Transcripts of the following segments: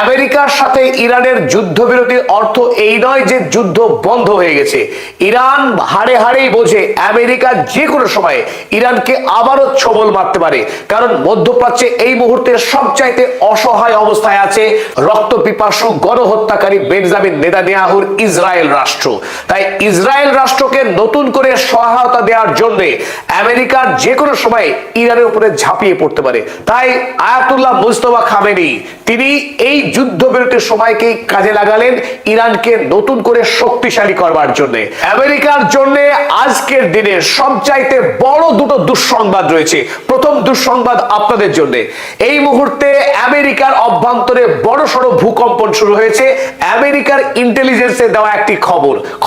আমেরিকার সাথে ইরানের যুদ্ধবিরতির অর্থ এই নয় যে যুদ্ধ বন্ধ হয়ে গেছে। ইরান হাড়ে হাড়েই বোঝে আমেরিকা যে কোনো সময় ইরানকে আবারও ছবল মারতে পারে, কারণ মধ্যপ্রাচ্যে এই মুহূর্তে সবচাইতে অসহায় অবস্থায় আছে রক্তপিপাসু গণহত্যাকারী বেঞ্জামিন নেতানিয়াহুর ইসরায়েল রাষ্ট্র। তাই ইসরায়েল রাষ্ট্রকে নতুন করে সহায়তা দেওয়ার জন্য আমেরিকার যে কোনো সময় ইরানের উপরে ঝাঁপিয়ে পড়তে পারে। তাই আয়াতুল্লাহ মুজতবা খামেনি তিনি এই যুদ্ধবিরতির সময়কেই কাজে লাগালেন ইরানকে নতুন করে শক্তিশালী করবার জন্য। আমেরিকার জন্য আজকের দিনে সবচাইতে বড় দুটো দুঃসংবাদ রয়েছে। প্রথম দুঃসংবাদ আপনাদের জন্য, এই মুহূর্তে আমেরিকার অভ্যন্তরে বড়সড় ভূকম্পন শুরু হয়েছে। আমেরিকার ইন্টেলিজেন্সে দেওয়া একটি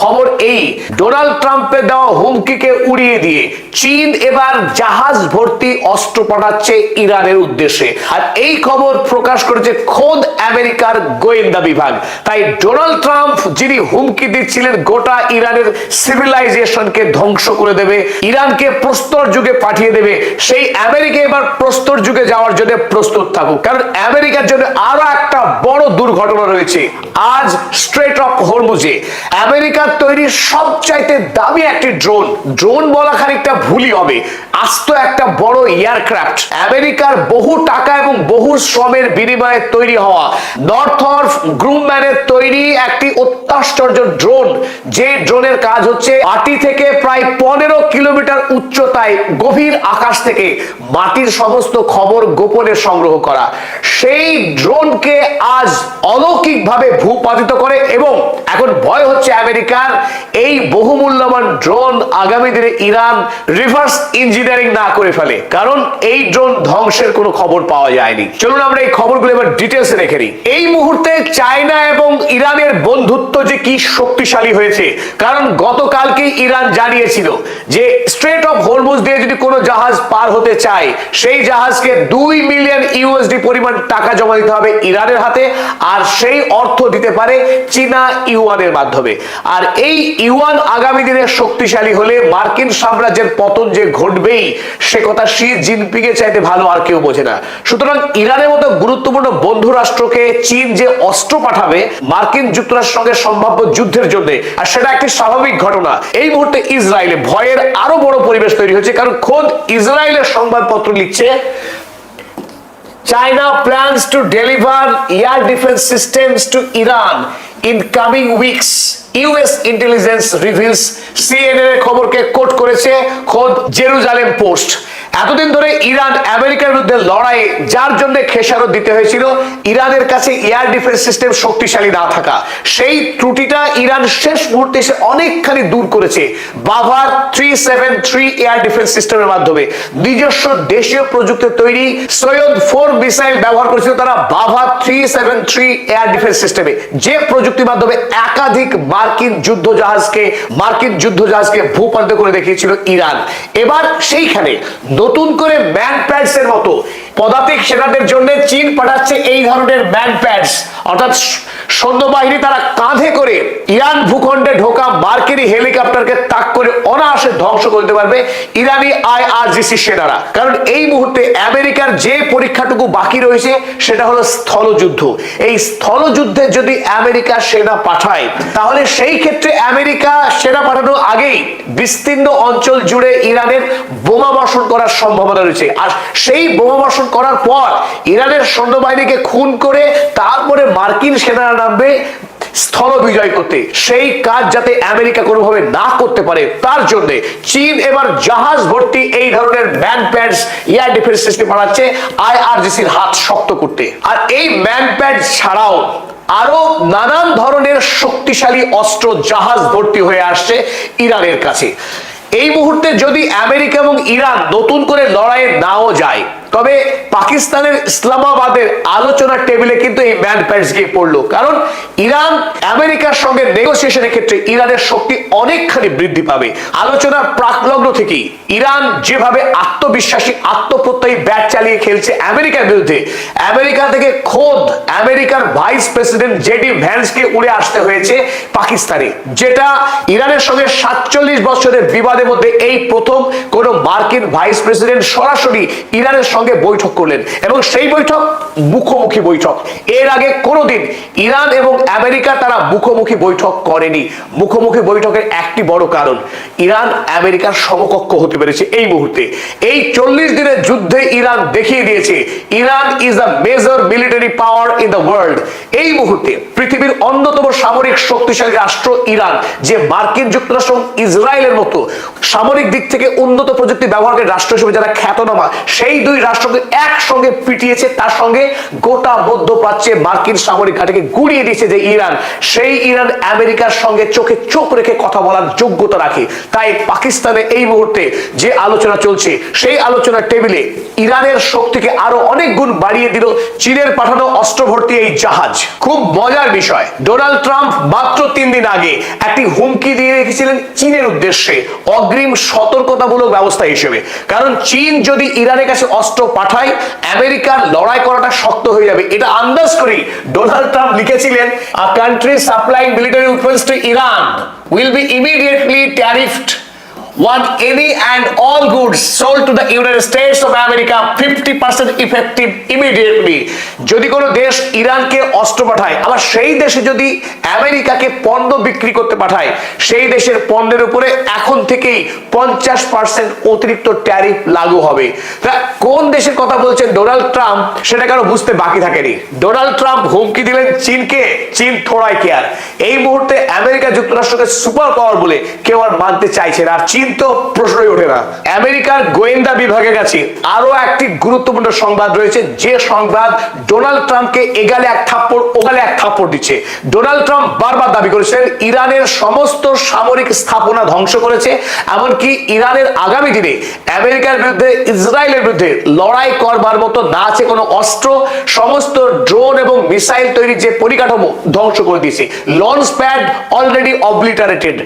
খবর এই, ডোনাল্ড ট্রাম্পের দেওয়া হুমকিকে উড়িয়ে দিয়ে চীন এবার জাহাজ ভর্তি অস্ত্র পাঠাচ্ছে ইরানের উদ্দেশ্যে। আর এই খবর প্রকাশ করেছে খোদ আমেরিকার গোয়েন্দা বিভাগ। তাই ডোনাল্ড ট্রাম্প যিনি হুমকি দিচ্ছিলেন গোটা ইরানের সিভিলাইজেশনকে ধ্বংস করে দেবে, ইরানকে প্রস্তর যুগে পাঠিয়ে দেবে, সেই আমেরিকা এবার প্রস্তর যুগে যাওয়ার জন্য প্রস্তুত থাকুক। কারণ আমেরিকার জন্য আরো একটা বড় দুর্ঘটনা রয়েছে। আজ স্ট্রেট অফ হরমুজে আমেরিকার তৈরি সবচাইতে দামি একটি ড্রোন বলা খানিকটা ভুলই হবে, আস্ত একটা বড় এয়ারক্রাফট, আমেরিকার বহু টাকা এবং বহু শ্রমের বিনিময়ে তৈরি হওয়া নর্থরপ গ্রুম্যানের তৈরি একটি অত্যাশ্চর্য ড্রোন, যে ড্রোনের কাজ হচ্ছে মাটি থেকে প্রায় 15 কিলোমিটার উচ্চতায় গভীর আকাশ থেকে মাটির সমস্ত খবর গোপনে সংগ্রহ করা। সেই ড্রোনকে আজ অলৌকিকভাবে ভূপাতিত করে এবং এখন ভয় হচ্ছে আমেরিকার এই বহুমূল্যবান ড্রোন আগামী দিনে ইরান রিভার্স ইঞ্জিনিয়ারিং না করে ফেলে, কারণ এই ড্রোন ধ্বংসের কোনো খবর পাওয়া যায়নি। চলুন আমরা এই খবরগুলো এবার ডিটেলসে দেখে নিই। এই মুহূর্তে চায়না এবং ইরানের বন্ধুত্ব যে কি শক্তিশালী হয়েছে, কারণ গতকালকে ইরান জানিয়েছিল যে স্ট্রেট অফ হরমুজ দিয়ে যদি কোনো জাহাজ পার হতে চায় সেই জাহাজকে 2 মিলিয়ন ইউএসডি পরিমাণ টাকা জমা দিতে হবে ইরানের হাতে, আর সেই অর্থ দিতে পারে চীনা ইউয়ানের মাধ্যমে। আর এই ইউয়ান আগামী দিনে শক্তিশালী হলে মার্কিন সাম্রাজ্যের পতন যে ঘটবেই সে কথা শি জিনপিং এর চাইতে ভালো আর কেউ বোঝে না। সুতরাং ইরানের মতো গুরুত্বপূর্ণ বন্ধু রাষ্ট্রকে চীন যে অস্ত্র পাঠাবে মার্কিন যুক্তরাষ্ট্রের সঙ্গে সম্ভাব্য যুদ্ধের জন্য, আর সেটা একটি স্বাভাবিক ঘটনা। এই মুহূর্তে ইসরায়েলে ভয়ের আরো বড় পরিবেশ তৈরি হয়েছে, কারণ খোদ ইসরায়েলের সংবাদপত্র লিখছে China plans to deliver air defense systems to Iran in coming weeks. US intelligence reveals, CNN এর খবরকে কোট করেছে খোদ জেরুজালেম পোস্ট। এতদিন ধরে ইরান আমেরিকার বিরুদ্ধে লড়াই যার জন্য খেসারত দিতে হয়েছিল ইরানের কাছে এয়ার ডিফেন্স সিস্টেম শক্তিশালী না থাকা, সেই ত্রুটিটা ইরান শেষ মুহূর্তে এসে অনেকখানি দূর করেছে বাভার 373 এয়ার ডিফেন্স সিস্টেমের মাধ্যমে। নিজস্ব দেশীয় প্রযুক্তি তৈরি সৈয়দ 4 মিসাইল ব্যবহার করেছিল তারা বাভার 373 এয়ার ডিফেন্স সিস্টেমে, যে প্রযুক্তির মাধ্যমে একাধিক মার্কিন যুদ্ধজাহাজকে ভূপাতিত করে দেখিয়েছিল ইরান। এবার সেইখানে নতুন করে ম্যান প্যাডস এর মতো পদাতিক সেনাদের জন্য চীন পাঠাচ্ছে এই ধরনের ম্যান প্যাডস, অর্থাৎ সৈন্যবাহিনী তারা কাঁধে করে ইরান ভূখণ্ডে ঢোকা মার্কিন হেলিকপ্টারকে তাক করে অনায়াসে ধ্বংস করতে পারবে ইরানি আইআরজিসি সেনারা। কারণ এই মুহূর্তে আমেরিকার যে পরীক্ষাটুকু বাকি রয়েছে সেটা হলো স্থলযুদ্ধ। এই স্থলযুদ্ধে যদি আমেরিকা সেনা পাঠায় তাহলে সেই ক্ষেত্রে আমেরিকা সেনা পাঠানোর আগেই বিস্তীর্ণ অঞ্চল জুড়ে ইরানের বোমা বর্ষণ করার সম্ভাবনা রয়েছে, আর সেই বোমা বর্ষণ করার পর ইরানের সৈন্যবাহিনীকে খুন করে তারপরে মার্কিন সেনারা নামবে স্থল বিজয় করতে। সেই কাজ যাতে আমেরিকা কোনোভাবে না করতে পারে তার জন্য চীন এবার জাহাজ ভর্তি এই ধরনের man pads air defence system বানাচ্ছে আইআরজিসির হাত শক্ত করতে। আর এই ম্যান প্যাড ছাড়াও আরো নানান ধরনের শক্তিশালী অস্ত্র জাহাজ ভর্তি হয়ে আসছে ইরানের কাছে। এই মুহূর্তে যদি আমেরিকা এবং ইরান নতুন করে লড়াইয়ে নাও যায়, তবে পাকিস্তানের ইসলামাবাদের আলোচনার টেবিলে কিন্তু এই ম্যান প্যাডস গিয়ে পড়লো, কারণ ইরান আমেরিকার সঙ্গে নেগোসিয়েশনের ক্ষেত্রে ইরানের শক্তি অনেকখানি বৃদ্ধি পাবে। আলোচনার প্রাকলগ্ন থেকেই ইরান যেভাবে আত্মবিশ্বাসী আত্মপ্রত্যয়ী ব্যাট চালিয়ে খেলছে আমেরিকার বিরুদ্ধে, আমেরিকা থেকে খোদ আমেরিকার ভাইস প্রেসিডেন্ট জেডি ভ্যান্সকে উড়ে আসতে হয়েছে পাকিস্তানে, যেটা ইরানের সঙ্গে 47 বছরের বিবাদের মধ্যে এই প্রথম কোন মার্কিন ভাইস প্রেসিডেন্ট সরাসরি ইরানের সঙ্গে সঙ্গে বৈঠক করলেন এবং সেই বৈঠক মুখোমুখি বৈঠক। এর আগে কোনোদিন ইরান এবং আমেরিকা তারা মুখোমুখি বৈঠক করেনি। মুখোমুখি বৈঠকের একটি বড় কারণ, ইরান আমেরিকার সমকক্ষ হতে পেরেছে এই মুহূর্তে। এই 40 দিনের যুদ্ধে ইরান দেখিয়ে দিয়েছে Iran is a major military power in the world. এই মুহূর্তে পৃথিবীর অন্যতম সামরিক শক্তিশালী রাষ্ট্র ইরান, যে মার্কিন যুক্তরাষ্ট্র ইসরায়েলের মতো সামরিক দিক থেকে উন্নত প্রযুক্তি ব্যবহারের রাষ্ট্র হিসেবে যারা খ্যাতনামা, সেই দুই রাষ্ট্রকে একসঙ্গে পিটিয়েছে। তার সঙ্গে গোটা মধ্যপ্রাচ্যে মার্কিন সামরিক ঘাঁটিকে গুড়িয়ে দিয়েছে যে ইরান, সেই ইরান আমেরিকার সঙ্গে চোখে চোখ রেখে কথা বলার যোগ্যতা রাখে। তাই পাকিস্তানে এই মুহূর্তে যে আলোচনা চলছে, সেই আলোচনার টেবিলে ইরানের শক্তিকে আরো অনেক গুণ বাড়িয়ে দিল চীনের পাঠানো অস্ত্র ভর্তি এই জাহাজ। খুব মজার বিষয়, ডোনাল্ড ট্রাম্প মাত্র 3 দিন আগে একটি হুমকি দিয়ে রেখেছিলেন চীনের উদ্দেশ্যে অগ্রিম সতর্কতামূলক ব্যবস্থা হিসেবে। কারণ চীন যদি ইরানের কাছে অস্ত্র পাঠায়, আমেরিকার লড়াই করাটা শক্ত হয়ে যাবে। এটা আন্দাজ করেই ডোনাল্ড ট্রাম্প লিখেছিলেন, আ country supplying military weapons two Iran will be immediately tariffed on any and all goods sold to the United States of America 50% effective immediately। যদি কোনো দেশ ইরানকে অস্ত্র পাঠায়, আবার সেই দেশে যদি আমেরিকাকে পণ্য বিক্রি করতে পাঠায়, সেই দেশের পণ্যের উপরে এখন থেকেই 50% অতিরিক্ত ট্যারিফ লাগু হবে। কোন দেশের কথা বলছেন ডোনাল্ড ট্রাম্প, সেটা কারো বুঝতে বাকি থাকেনি। ডোনাল্ড ট্রাম্প হুমকি দিলেন চীনকে, চীন থোড়াই কেয়ার। এই মুহূর্তে আমেরিকা যুক্তরাষ্ট্রকে সুপার পাওয়ার বলে কেউ আর মানতে চাইছে না, আর চীন তো প্রশ্নই ওঠে না। আমেরিকার গোয়েন্দা বিভাগের কাছে আরো একটি গুরুত্বপূর্ণ সংবাদ রয়েছে, যে সংবাদ ডোনাল্ড ট্রাম্পকে এগালে এক থাপ্পড় ওগালে এক থাপ্পড় দিচ্ছে। ডোনাল্ড ট্রাম্প বারবার দাবি করেছেন ইরানের সমস্ত সামরিক স্থাপনা ধ্বংস করেছে, এমনকি ইরানের আগামী দিনে আমেরিকার বিরুদ্ধে ইসরায়েলের বিরুদ্ধে লড়াই করবার মতো না আছে কোনো অস্ত্র, সমস্ত ড্রোন এবং মিসাইল তৈরির যে পরিকাঠামো ধ্বংস করে দিয়েছে। Launch pad already obliterated.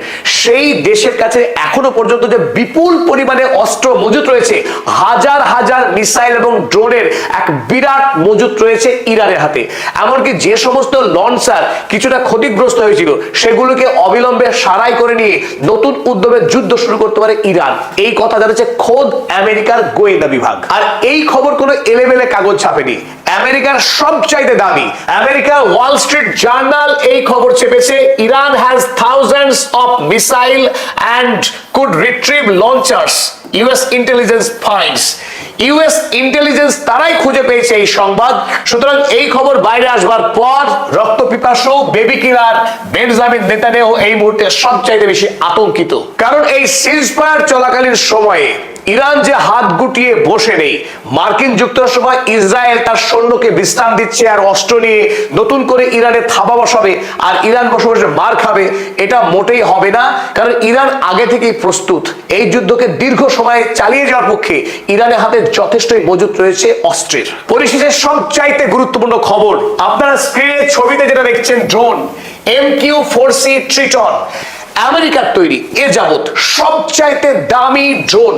সেই দেশের কাছে এখনো পর্যন্ত যে বিপুল পরিমাণে অস্ত্র মজুত রয়েছে, হাজার হাজার মিসাইল এবং ড্রোনের এক বিরাট মজুত রয়েছে ইরানের হাতে। এমনকি যে সমস্ত লঞ্চার কিছুটা ক্ষতিগ্রস্ত হয়েছিল, সেগুলোকে অবিলম্বে সারাই করে নিয়ে নতুন উদ্যমে যুদ্ধ শুরু করতে পারে ইরান। এই কথা জানাচ্ছে খোদ আমেরিকার গোয়েন্দা বিভাগ। আর এই খবর কোনো এলেবেলে কাগজ ছাপেনি, আমেরিকার সবচাইতে দামি আমেরিকার ওয়াল স্ট্রিট জার্নাল এই খবর চেপেছে, Iran has thousands of missile and could retrieve launchers, US intelligence finds। US intelligence তারাই খুঁজে পেয়েছে এই সংবাদ। সুতরাং এই খবর বাইরে আসবার পর রক্তপিপাসু বেবি কিলার বেঞ্জামিন নেতানিয়াহু এই মুহূর্তে সবচাইতে বেশি আতঙ্কিত। কারণ এই সিজফায়ার চলাকালীন সময়ে ইরান যে হাত গুটিয়ে বসে নেই, মার্কিন যুক্তরাষ্ট্র বা ইসরায়েল তার সৈন্যকে বিশ্রাম দিচ্ছে আর অস্ত্র নিয়ে নতুন করে ইরানে থাবা বসাবে আর ইরান বসে বসে মার খাবে, এটা মোটেই হবে না। কারণ ইরান আগে থেকেই প্রস্তুত এই যুদ্ধকে দীর্ঘ সময় চালিয়ে যাওয়ার পক্ষে। ইরানের হাতে যথেষ্টই মজুত রয়েছে অস্ত্রের। পরিশেষে সবচাইতে গুরুত্বপূর্ণ খবর, আপনারা স্ক্রিনে ছবিতে যেটা দেখছেন, ড্রোন MQ-4C ট্রিটন, আমেরিকার তৈরি এ যাবৎ সবচাইতে দামি ড্রোন।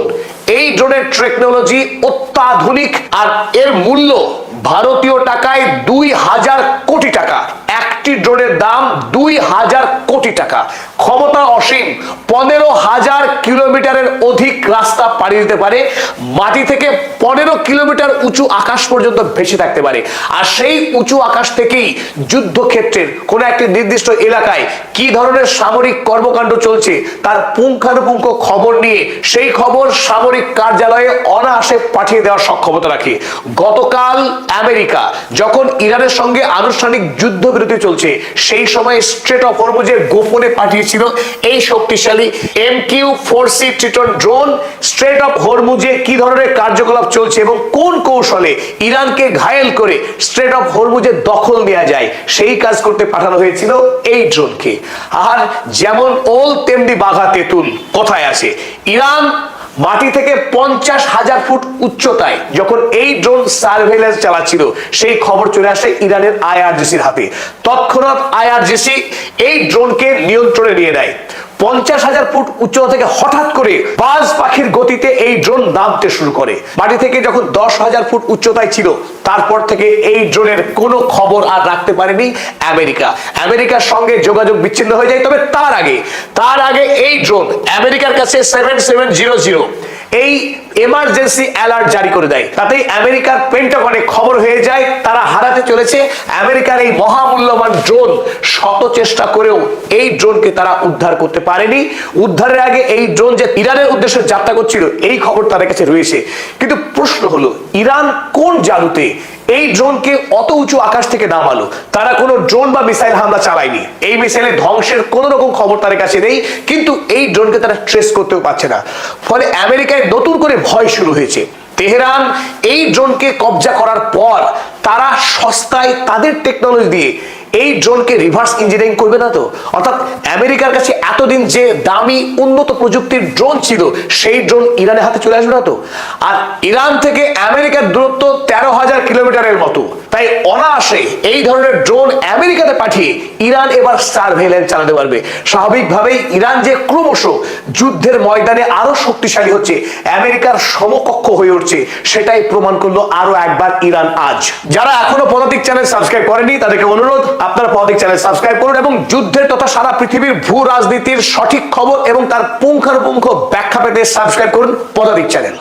এই ড্রোনের টেকনোলজি অত্যাধুনিক আর এর মূল্য ভারতীয় টাকায় 2000 কোটি টাকা। একটি ড্রোনের দাম 2000 কোটি টাকা। ক্ষমতা অসীম, 15,000 কিলোমিটারের অধিক রাস্তা পাড়ি দিতে পারে, মাটি থেকে 15 কিলোমিটার উঁচু আকাশ পর্যন্ত ভেসে থাকতে পারে। আর সেই উঁচু আকাশ থেকেই যুদ্ধক্ষেত্রের কোনো একটি নির্দিষ্ট এলাকায় কি ধরনের সামরিক কর্মকাণ্ড চলছে তার পুঙ্খানুপুঙ্খ খবর নিয়ে সেই খবর সামরিক কার্যালয়ে অনায়াসে পাঠিয়ে দেওয়ার সক্ষমতা রাখে। গতকাল আমেরিকা যখন ইরানের সঙ্গে আনুষ্ঠানিক যুদ্ধবিরতি চলছে, সেই সময় স্ট্রেট অফ হরমুজে গোপনে পাঠিয়েছিল এই শক্তিশালী MQ-4C Triton drone. Strait of হরমুজে কি ধরনের কার্যকলাপ চলছে এবং কোন কৌশলে ইরানকে ঘায়েল করে স্ট্রেট অফ হরমুজের দখল নেওয়া যায়, সেই কাজ করতে পাঠানো হয়েছিল এই ড্রোনকে। আর যেমন ওল তেমনি বাঘা তেঁতুল কথায় আছে, ইরান মাটি থেকে 50,000 ফুট উচ্চতায় যখন এই ড্রোন সার্ভেলেন্স চালাচ্ছিল, সেই খবর চলে আসে ইরানের IRGCর হাতে। তৎক্ষণাৎ IRGC এই ড্রোনকে নিয়ন্ত্রণে নিয়ে নেয়। 50,000 ফুট উচ্চতা থেকে হঠাৎ করে বাজ পাখির গতিতে এই ড্রোন নামতে শুরু করে। মাটি থেকে যখন 10,000 ফুট উচ্চতায় ছিল, তারপর থেকে এই ড্রোনের কোনো খবর আর রাখতে পারেনি আমেরিকা। আমেরিকার সঙ্গে যোগাযোগ বিচ্ছিন্ন হয়ে যায়। তবে তার আগে এই ড্রোন আমেরিকার কাছে 7700 এই এমার্জেন্সি অ্যালার্ট জারি করে দেয়। তাতেই আমেরিকার পেন্টাগনে খবর হয়ে যায় তারা হারাতে চলেছে আমেরিকার এই মহামূল্যবান ড্রোন। শত চেষ্টা করেও এই ড্রোনকে তারা উদ্ধার করতে পারেনি। উদ্ধারের আগে এই ড্রোন যে ইরানের উদ্দেশ্যে যাত্রা করছিল এই খবর তাদের কাছে রয়েছে। কিন্তু প্রশ্ন হলো, ইরান কোন জাদুতে এই ড্রোনকে অত উঁচু আকাশ থেকে নামালো? তারা কোনো ড্রোন বা মিসাইল হামলা চালায়নি, এই মিসাইলে ধ্বংসের কোনো রকম খবর তাদের কাছে নেই, কিন্তু এই ড্রোনকে তারা ট্রেস করতেও পারছে না। ফলে আমেরিকায় নতুন করে ভয় শুরু হয়েছে। তেহরান এই ড্রোনকে কবজা করার পর তারা সস্তায় তাদের টেকনোলজি দিয়ে এই ড্রোনকে রিভার্স ইঞ্জিনিয়ারিং করবে না তো? অর্থাৎ আমেরিকার কাছে এতদিন যে দামি উন্নত প্রযুক্তির ড্রোন ছিল সেই ড্রোন ইরানের হাতে চলে আসবে না তো? আর ইরান থেকে আমেরিকার দূরত্ব 13,000 কিলোমিটারের মতো, তাই অনায়াসে এই ধরনের ড্রোন আমেরিকাতে পাঠিয়ে ইরান এবার সার্ভেইলেন্স চালাতে পারবে। স্বাভাবিকভাবেই ইরান যে ক্রমশ যুদ্ধের ময়দানে আরো শক্তিশালী হচ্ছে, আমেরিকার সমকক্ষ হয়ে উঠছে, সেটাই প্রমাণ করলো আরো একবার ইরান আজ। যারা এখনো পদাতিক চ্যানেল সাবস্ক্রাইব করেনি তাদেরকে অনুরোধ, আপনারা পদাতিক চ্যানেল সাবস্ক্রাইব করুন এবং যুদ্ধের তথা সারা পৃথিবীর ভূ রাজনীতির সঠিক খবর এবং তার পুঙ্খানুপুঙ্খ ব্যাখ্যা পেতে সাবস্ক্রাইব করুন পদাতিক চ্যানেল।